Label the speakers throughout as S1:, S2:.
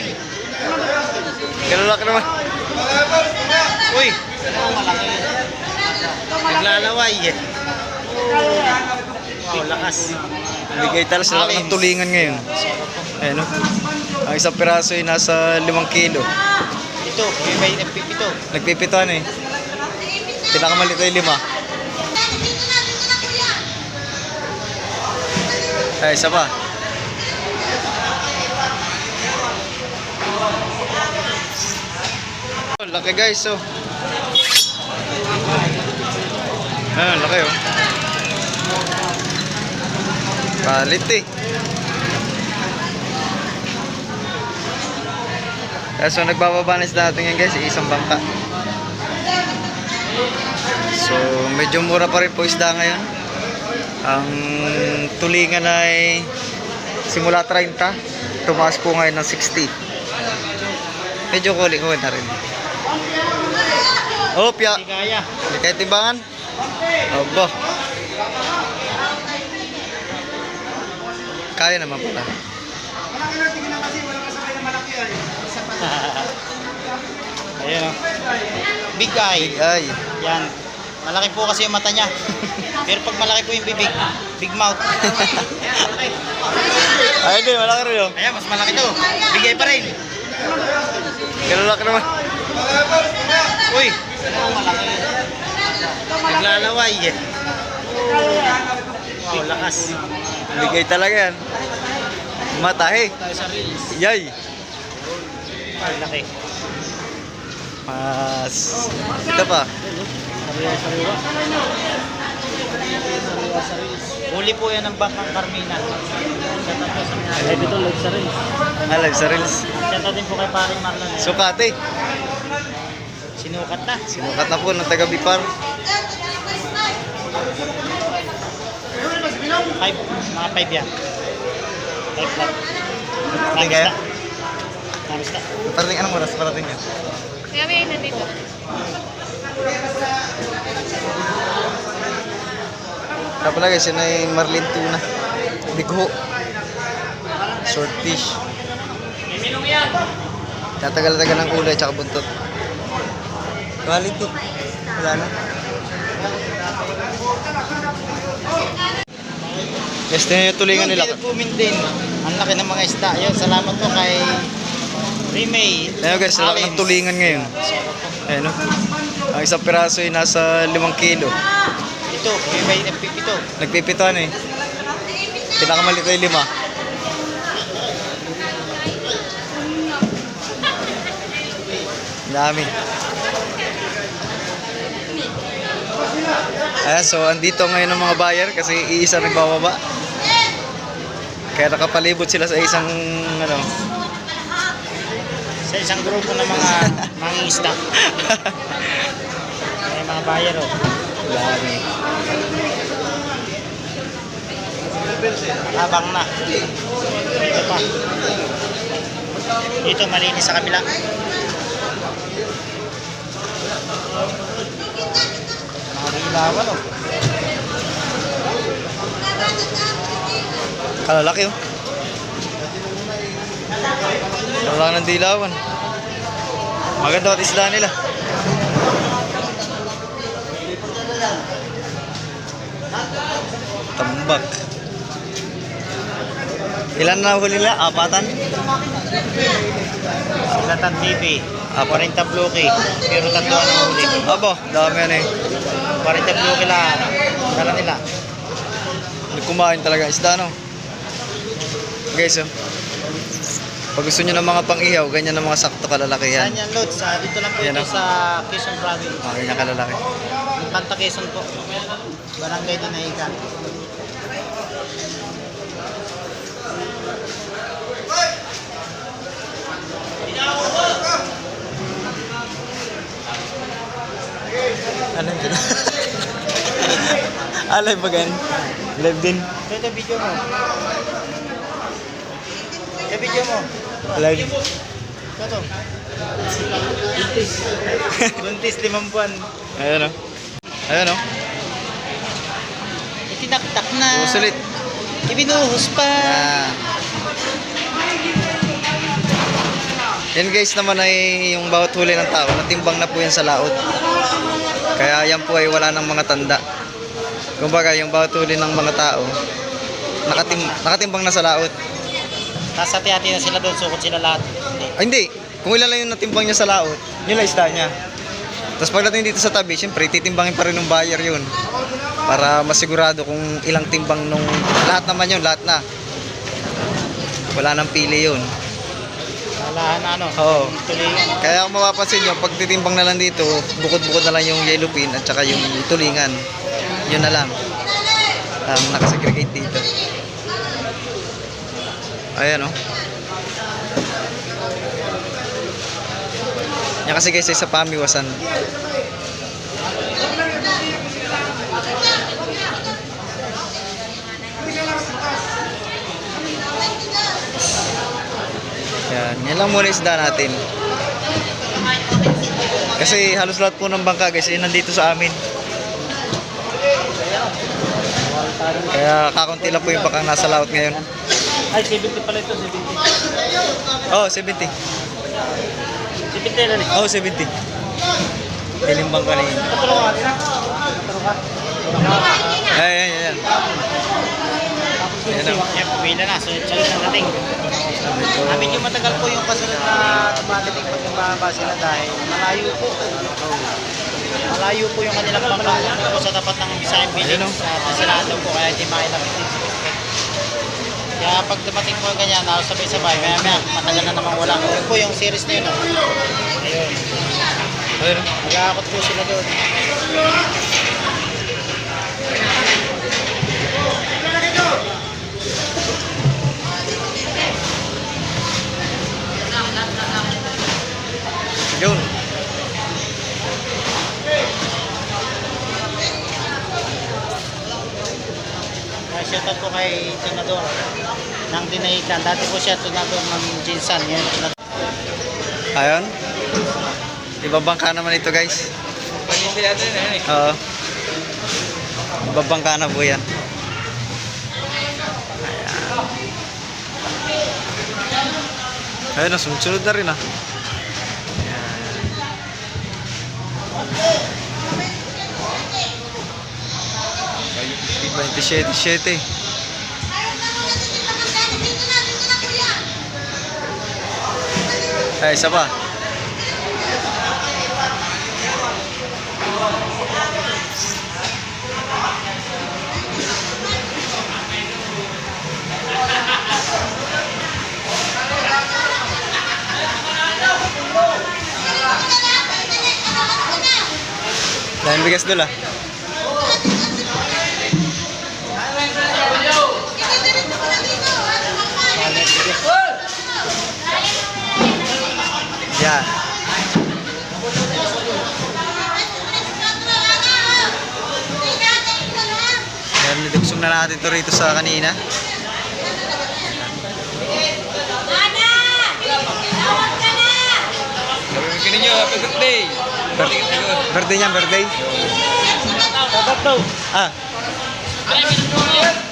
S1: rin.
S2: Kalalaki naman.
S1: Uy. Naglalaway eh. Wow, lakas.
S2: Bigay talaga sila ng tulingan ngayon. Ayan o. Ang isang piraso ay nasa 5 kilo.
S1: Ito, may nagpipito.
S2: Nagpipito ano eh. Pinakamalit ay 5. Ay, isa pa. Laki guys, oh. Ayan, laki oh. Palit eh. So nagbababanis natin yan guys, isang bangka. So medyo mura pa rin po isda ngayon. Ang tulingan ay simula 30, tumaas po ngayon ng 60. Medyo kuling na rin. Oh, pya.
S1: Hindi kaya.
S2: Hindi kaya timbangan. Obo. Kaya naman pala.
S1: Ayan o. Big eye.
S2: Big eye.
S1: Yan. Malaki po kasi yung mata niya. Pero pag malaki po yung bibig, big mouth.
S2: Ay, hindi. Malaki rin yun.
S1: Ayan, mas malaki to. Big eye pa rin.
S2: Kalalaki naman.
S1: Uy. Naglalaway eh. Wow, lakas.
S2: Bigay talaga yan. Matahe.
S1: Tayo sa reels.
S2: Yay.
S1: Ay, laki.
S2: Mas. Ito pa.
S1: Sariwa. Huli po yan ng Bangkang Carmina. Live ito, live sa reels.
S2: Live sa reels.
S1: Shout out din po kay paring Marlon.
S2: Sukate.
S1: Sinukat na.
S2: Sinukat na po ng taga Bipar.
S1: 5, mga 5 yan. 5 lang.
S2: Parating kaya?
S1: Namis na.
S2: Parating anong oras? Parating yan.
S3: Kaya may nandito.
S2: Kaya pala guys, yun ay marlin tuna. Bigho. Short fish. Tatagal-tagal ng ulo at saka buntot. Quality. Wala na. Guys, ito yung tulingan nila.
S1: Din. Ang laki ng mga isda. Ayun, salamat po kay Remay.
S2: Ayun guys, laki ng tulingan ngayon. Ayun o. Ang isang piraso ay nasa 5 kilo.
S1: Ito, may nagpipito.
S2: Nagpipito ano eh. Pinakamalit ay 5. Dami. Ayan, so andito ngayon ang mga buyer kasi iisa nagbababa. Kaya nakapalibot sila sa isang ano.
S1: Sa isang grupo ng mga mangingisda. May mga buyer oh.
S2: Dami.
S1: Habang na. Ito pa. Dito malinis sa kabila. Mga ilawan oh.
S2: Kalalaki oh. Kalalaki ng dilawan. Maganda at isla nila. Tambak. Ilan na huli nila? Apatan?
S1: Silatan TV. 40 bloke. Pero tatlo ang huli.
S2: Abo, dami yan eh.
S1: 40 bloke lang. Dala nila.
S2: Kumain talaga isda no. Guys oh. Pag gusto nyo ng mga pang-ihaw, ganyan ang mga sakto kalalaki yan.
S1: Saan yan, Lods? Dito lang po
S2: Yan,
S1: ito
S2: oh.
S1: sa Quezon Province.
S2: Ganyan kalalaki.
S1: Kanta Quezon po. Barangay Dinahiga.
S2: Ano yun? Live ba gan? Live din?
S1: Ito video mo. Ito video mo.
S2: Live.
S1: Ito. Buntis. Buntis 5 buwan.
S2: Ayan o. Ayan o.
S1: Itinaktak na.
S2: Sulit.
S1: Ibinuhos pa.
S2: Ah. Yan guys naman ay yung bawat huli ng tao, natimbang na po yan sa laot. Kaya yan po ay wala ng mga tanda. Kumbaga yung bawat huli ng mga tao, nakatimbang na sa laot.
S1: Tapos hati-hati na sila doon, sukot sila lahat.
S2: Ay hindi, kung ilan lang yung natimbang niya sa laot, yun lang isda niya. Tapos pagdating dito sa tabi, syempre titimbangin pa rin ng buyer yun. Para masigurado kung ilang timbang nung lahat naman yun, lahat na. Wala nang pili yun.
S1: Wala na ano,
S2: Oo.
S1: tulingan.
S2: Kaya kung mapapansin nyo, pag titimbang na lang dito, bukod-bukod na lang yung yellow pin at saka yung tulingan. Yun na lang. Nakasegregate dito. Ayan o. Yan kasi guys ay sa pamiwasan. Yan lang muna isda natin. Kasi halos lahat po ng bangka guys ay nandito sa amin. Kaya kakunti lang po yung bangkang nasa laot ngayon.
S1: Ay, 70 pala ito, 70.
S2: Oh, 70.
S1: 70 na rin.
S2: Oh, 70. Tinimbang ka na yun.
S1: Patulong natin ha. Patulong ka.
S2: Ayan.
S1: Ayan
S2: Ayan o.
S1: Yan, pumila na. Sunod-sunod na dating. Medyo matagal po yung kasunod na tumadating pag nababa sila dahil malayo po. Malayo po yung kanilang bangka po sa tapat ng Visayan Village sa Tasilado po kaya hindi makilapit din sila. Kaya pag dumating po ganyan, sabay-sabay, maya matagal na naman wala. Yun po yung series na yun. Ayun. Nag-aakot po sila doon.
S2: Yun.
S1: Shoutout po kay Tunador ng Dinahican. Dati po siya Tunador ng Jinsan. Ngayon Tunador.
S2: Ayun. Ibabangka naman ito guys. Oo. Ibabangka na po yan. Ayan. Ayun, sunod na rin ah. Ayan. 27. Ay, isa pa. Dahil bigas doon ah. Yan. Yan, nilugsong na natin ito rito sa kanina.
S3: Gini nyo, happy birthday!
S2: Birthday niya, birthday. Ah.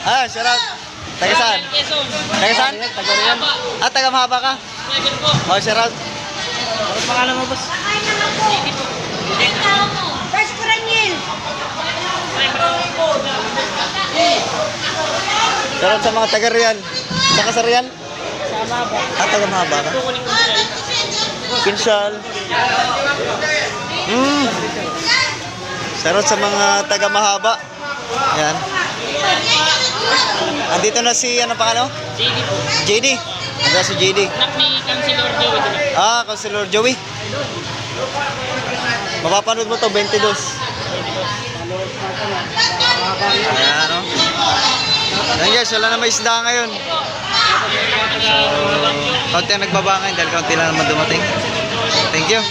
S2: Ah, shout out. Taga saan? Taga saan? Taga Mahaba ka? Oh, shout out.
S1: Ano pangalan mo, boss?
S4: First Coraniel.
S2: Shout out sa mga taga Real. Saka sa Real?
S1: Sama ba?
S2: Taga Mahaba ka? Pinsal. Shout out sa mga taga Mahaba. Yan. Andito na si, ano pangalan?
S1: JD po.
S2: JD. Andito si JD.
S1: Anak ni Councilor Joey.
S2: Ah, Councilor Joey. Mapapanood mo to, 22. Ayan, ano? Ayan guys, wala na may isda ngayon. So, kaunti ang nagbaba ngayon dahil kaunti lang naman dumating. Thank you.